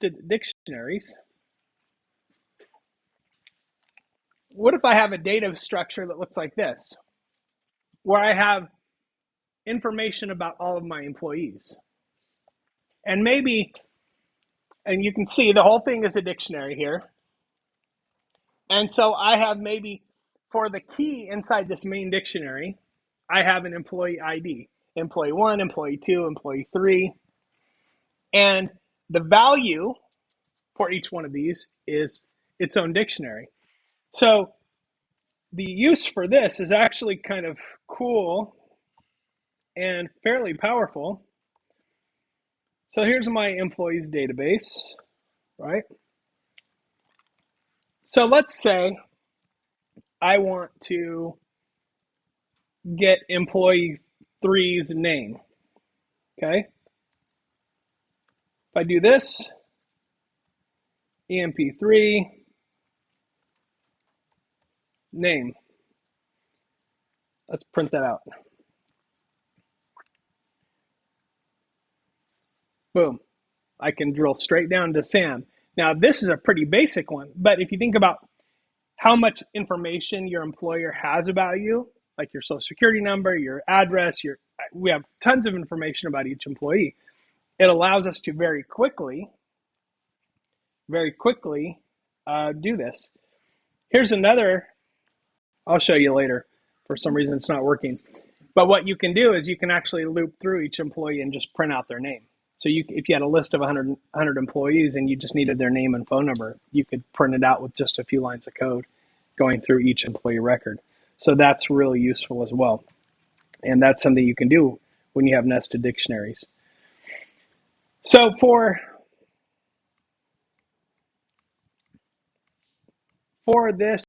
dictionaries, what if I have a data structure that looks like this, where I have information about all of my employees? And maybe, and you can see the whole thing is a dictionary here. And so I have maybe for the key inside this main dictionary, I have an employee ID, employee 1, employee 2, employee 3. And the value for each one of these is its own dictionary. So the use for this is actually kind of cool and fairly powerful. So here's my employees database, right? So let's say I want to get employee 3's name, okay? If I do this, EMP3, name. Let's print that out. Boom. I can drill straight down to Sam. Now, this is a pretty basic one, but if you think about how much information your employer has about you, like your social security number, your address, we have tons of information about each employee. It allows us to very quickly do this. Here's another, I'll show you later. For some reason, it's not working. But what you can do is you can actually loop through each employee and just print out their name. So if you had a list of 100 employees and you just needed their name and phone number, you could print it out with just a few lines of code going through each employee record. So that's really useful as well. And that's something you can do when you have nested dictionaries. So for this